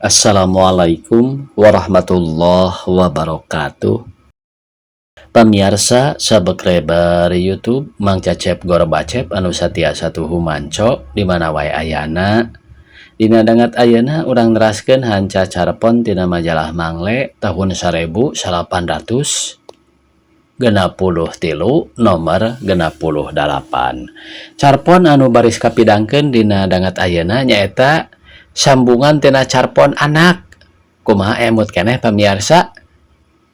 Assalamualaikum warahmatullahi wabarakatuh. Pamirsa subscriber YouTube Mang Cecep Gorbacep anu satiasa tuhu manco di mana wae ayana. Dina dangat ayeuna urang neraskeun hanca carpon tina majalah Mangle tahun 1863 nomor 68. Carpon anu baris kapidangkeun dina dangat ayeuna nyaeta sambungan tina carpon anak. Kumaha emut keneh pamirsa?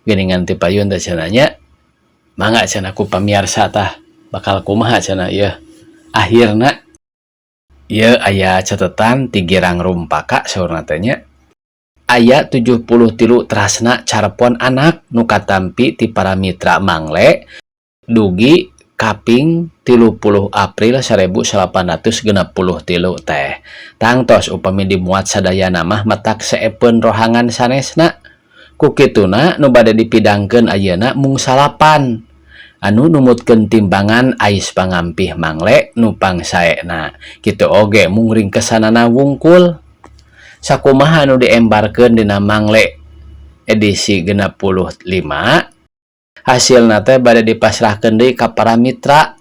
Geuningan ti payun teh cenah nya. Mangga cenah ku pamirsa tah bakal kumaha cenah ieu. Akhirna ieu aya catetan ti Girang Rumpaka saurna teh nya. Aya 73 terasna carpon anak nu katampi ti para mitra Mangle dugi kaping 30 April 1863 teh. Tangtos upami dimuat sadayana mah matak seepeun rohangan sanesna. Ku kituna nu bade dipidangkeun ayeuna mung 8 anu numutkeun timbangan ais pangampih Mangle nu pangsaena. Kitu oge mung ringkesanana wungkul. Sakumaha anu diembarkeun dina Mangle edisi 65 hasilna teh bade dipasrahkeun deui ka para mitra,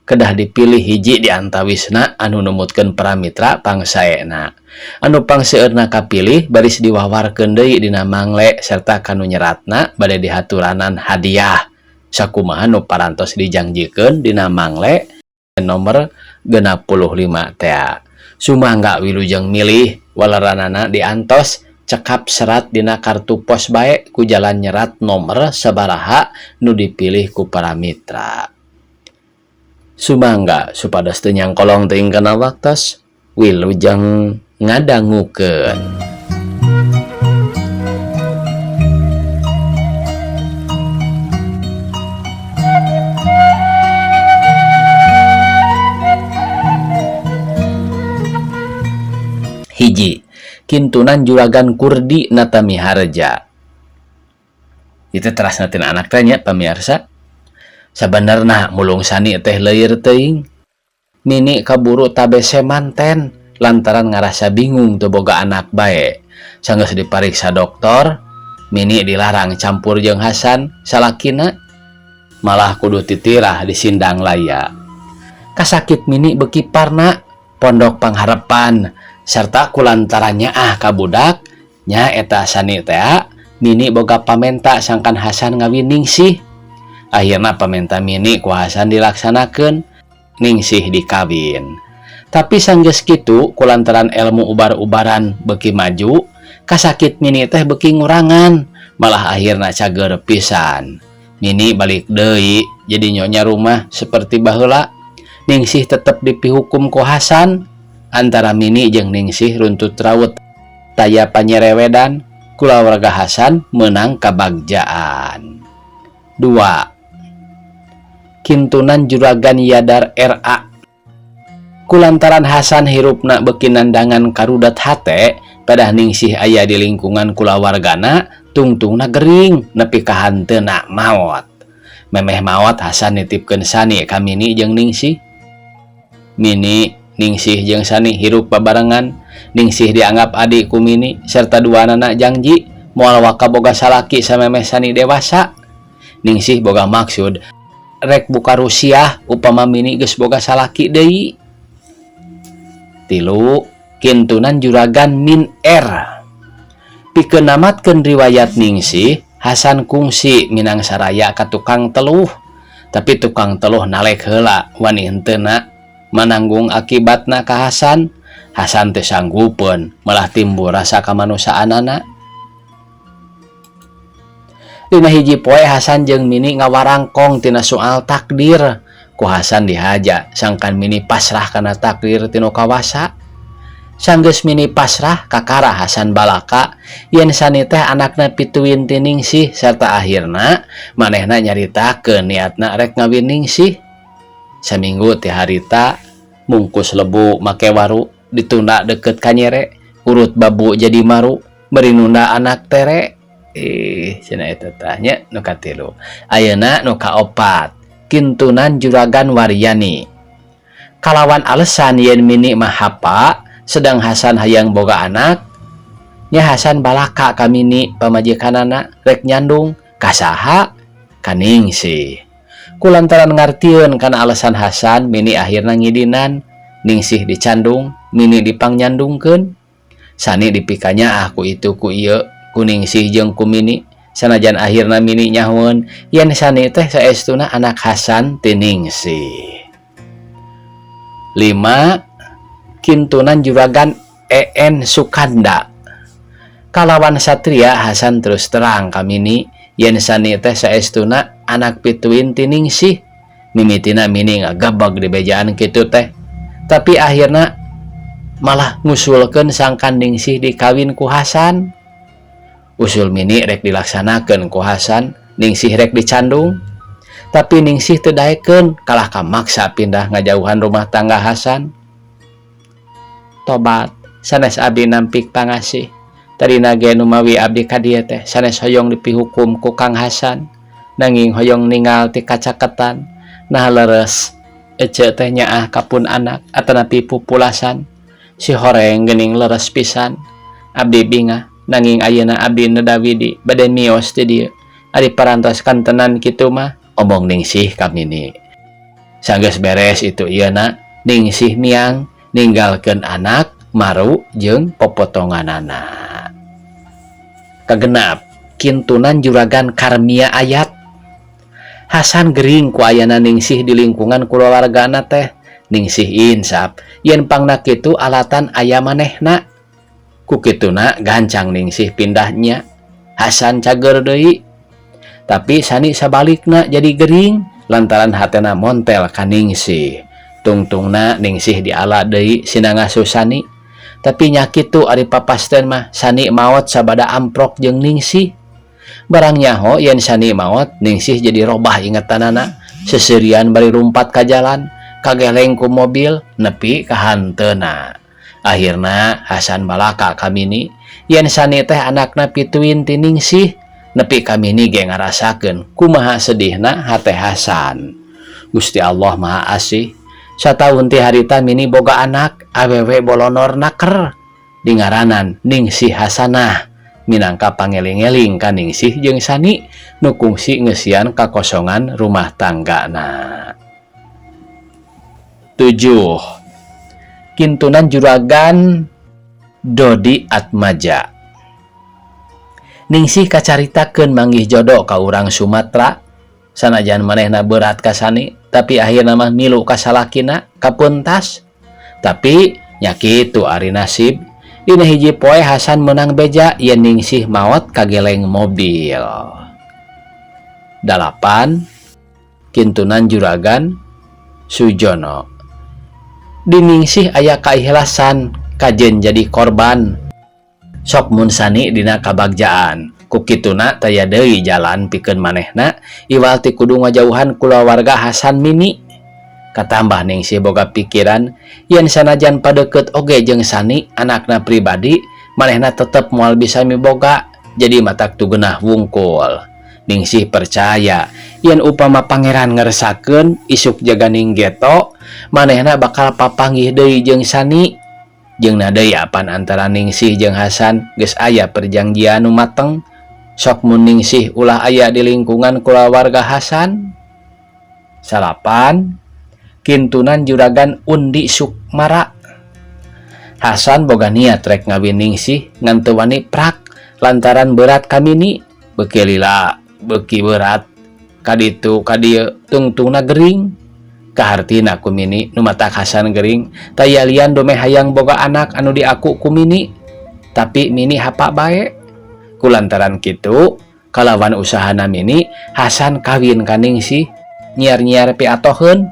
kedah dipilih hiji di antawisna anu numutkeun para mitra pangsaena. Anu pangseueurna kapilih baris diwawarkeun deui dina Mangle serta kanu nyeratna bade dihaturanan hadiah sakumaha nu parantos dijanjikeun dina Mangle nomor 65 teh. Sumangga wilujeng milih walaranana diantos cekap serat dina kartu pos bae ku jalan nyerat nomor sabaraha nu dipilih ku para mitra. Sumangga supados teu nyangkolong teuing kana waktos wilujeng ngadangukeun. Hiji, kintunan juragan Kurdi Natami Harja. Itu terasna tina anak teh nya pamirsa. Sabenerna mulung sani teh leuir teuing. Nini kaburu tabese manten lantaran ngarasa bingung teu boga anak bae. Sanggeus dipariksa doktor, Mini dilarang campur jeung Hasan salakina. Malah kudu titirah di Sindang Laya. Kasakit Mini beuki parna Pondok Pangharapan sarta kulantarannya kabudak nya eta sani teh Mini boga pamenta sangkan Hasan ngawin Ningsih. Akhirna pamenta Mini ku Hasan dilaksanakeun, Ningsih dikawin. Tapi sanggeus kitu kulantaran ilmu ubar-ubaran beuki maju, kasakit Mini teh beuki ngurangan, malah akhirna cager pisan. Mini balik deui jadi nyonya rumah seperti baheula. Ningsih tetep dipihukum ku Hasan. Antara Mini jeung Ningsih runtut raut taya panyerewedan, kulawarga Hasan menang kabagjaan. 2. Kintunan juragan Yadar RA. Kulantaran Hasan hirupna beuki nandangan karudat hate, padah Ningsih aya di lingkungan kulawargana tungtungna gering nepi ka hanteuna maot. Memeh maot Hasan nitipkeun sani ka Mini jeung Ningsih. Mini, Ningsih jeung sani hirup babarengan. Ningsih dianggap adik ku Mini serta duanana janji moal waka boga salaki samemeh sani dewasa. Ningsih boga maksud rek buka rusiah upama Mini geus boga salaki deui. 3. Kintunan juragan Min R. Pikeun namatkeun riwayat Ningsih, Hasan kungsi Minang Saraya ka tukang teluh. Tapi tukang teluh nalek heula wani henteuna mananggung akibatna ka Hasan. Hasan teu sanggupeun, malah timbul rasa kamanusaanana. Dina hiji poe Hasan jeung Mini ngawarangkong tina soal takdir. Ku Hasan dihaja sangkan Mini pasrah kana takdir tinu kawasa. Sanggeus Mini pasrah kakara Hasan balaka yen sani teh anakna pituin ti Ningsih sarta akhirna manehna nyaritakeun niatna rek ngawin Ningsih. Saminggu ti harita mungkus lebu make waru ditunda deket kanyere urut babu jadi maru beri nunda anak tere. Cenah eta tanya nu katilu. Ayeuna nu kaopat, kintunan juragan Waryani. Kalawan alasan yen Mini mah hapa sedang Hasan hayang boga anak, nya Hasan balaka ka Mini pamajikanana rek nyandung kasaha ka Ningsih. Kulantaran ngartieun kana alasan Hasan, Mini akhirna ngidinan, Ningsih dicandung, Mini dipangnyandungkeun. Sani dipikanya ku itu ku ieu ku Ningsih jeung ku Mini. Sanajan akhirna Mini nyahoeun yen Sani teh saestuna anak Hasan ti Ningsih. 5. Kintunan juragan EN Sukanda. Kalawan satria Hasan terus terang ka Mini yen Sani teh saestuna anak pituin ti Ningsih. Mimitina Mini ngagabag di bejaan kitu teh. Tapi akhirna malah ngusulkeun sangkan Ningsih dikawin ku Hasan. Usul Mini rek dilaksanakeun ku Hasan, Ningsih rek dicandung. Tapi Ningsih teu daekeun, kalah kamaksa pindah ngajauhan rumah tangga Hasan. Tobat, sanes abdi nampik pangasih. Tadina ge nu mawi abdi ka dieu teh sanes hoyong dipihukum ku Kang Hasan, nanging hoyong ningal ti kacaketan. Nah leres ece teh nyaah kapun anak atanapi pupulasan. Si horeng geuning leres pisan. Abdi bingah, nanging ayeuna abdi nedawidi bade mios ti dieu. Ari parantos kantenan kitu mah, omong Ningsih ka Mini. Sanggeus beres itu ieuna, Ningsih miang ninggalkeun anak, maru jeung popotonganana. Kagenap, kintunan juragan Karmia Ayat. Hasan gering ku ayana Ningsih di lingkungan kulawargana teh. Ningsih insap yen pangna kitu alatan aya manehna. Ku kituna gancang Ningsih pindahnya. Hasan cager deui. Tapi Sani sabalikna jadi gering lantaran hatena montel ka Ningsih. Tungtungna Ningsih diala deui sina ngasuh Sani. Tapi nya kitu ari papasteun mah Sani maot sabada amprok jeung Ningsih. Barang nyaho yen Sani maot, Ningsih jadi robah ingetanana. Seserian bari rumpat ka jalan, kageleng ku mobil, nepi ka hanteuna. Akhirna Hasan balaka ka Mini, yen Sani teh anakna pituin ti Ningsih, nepi ka Mini ge ngarasakeun kumaha sedihna hate Hasan. Gusti Allah Maha Asih, sataun ti harita Mini boga anak, awewe bolonor naker, dingaranan Ningsih Hasanah. Minangka pangeling-eling ka Ningsih jeung Sani nu kungsi ngeusian kakosongan rumah tanggana. 7. Kintunan juragan Dodi Atmaja. Ningsih kacaritakeun manggih jodoh ka urang Sumatera. Sanajan manehna berat ka Sani, tapi akhirna mah milu ka salakina kapuntas. Tapi nya kitu ari nasib. Dina hiji poe Hasan menang beja yen Ningsih maot kageleng mobil. 8. Kintunan juragan Sujono. Di Ningsih aya kaikhlasan kajen jadi korban. Sok mun Sani dina kabagjaan. Ku kituna taya deui jalan pikeun manehna iwal ti kudu ngajauhan kulawarga Hasan Mini. Katambah Ningsih boga pikiran yen sanajan padeukeut oge jeung Sani anakna pribadi, manehna tetep moal bisa miboga, jadi matak tugeunah wungkul. Ningsih percaya yen upama pangeran ngeresakeun isuk jaganing geto, manehna bakal papanggih deui jeung Sani. Jeung deui apan antara Ningsih jeung Hasan geus aya perjanjian nu mateng. Sok mun Ningsih ulah aya di lingkungan kulawarga Hasan. 8. Kintunan juragan Undi Sukmara. Hasan boga niat rek ngawin Ningsih ngan teu wani prak lantaran berat ka Mini. Beuki lila beuki berat kaditu kadieu tungtungna gering. Kahartina ku Mini nu matak Hasan gering, taya lian domeh hayang boga anak anu diaku ku Mini. Tapi Mini hapa bae. Kulantaran kitu, kalawan usahana Mini, Hasan kawin ka Ningsih, nyiar-nyiar piatoheun.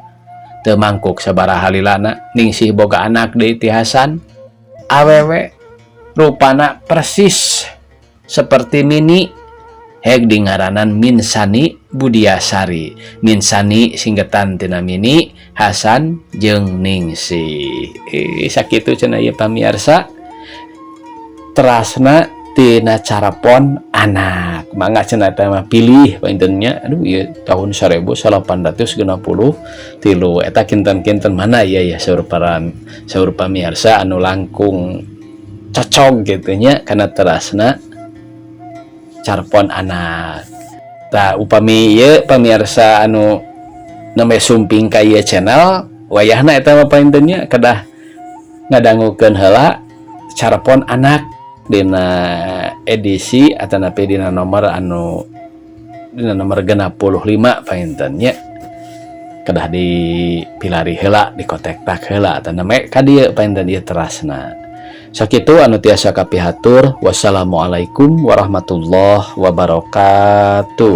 Teu mangkuk sabaraha lilana Ningsih boga anak deui ti Hasan. Awewe rupana persis seperti Mini. Heg dingaranan Minsani Budiasari. Minsani singgetan tina Mini, Hasan jeung Ningsih. Sakitu cenah ieu pamiarsa. Terasna tina carapon anak. Mangga cenah teh mah pilih paintennya. Aduh ieu tahun 1863 eta kinten-kinten mana ya saur pamiarsa anu langkung cocok gitu nya kana terasna carpon anak. Tah upami ieu pamirsa anu namanya sumping ka ieu channel wayahna eta mah painten nya kedah ngadangukeun heula carpon anak dina edisi atanapi dina nomor genap 55 painten nya kedah dipilari heula dikotek-tak heula ataname ka dieu painten ieu terasna. Sakitu anu tiasa kapihatur. Wassalamualaikum warahmatullahi wabarakatuh.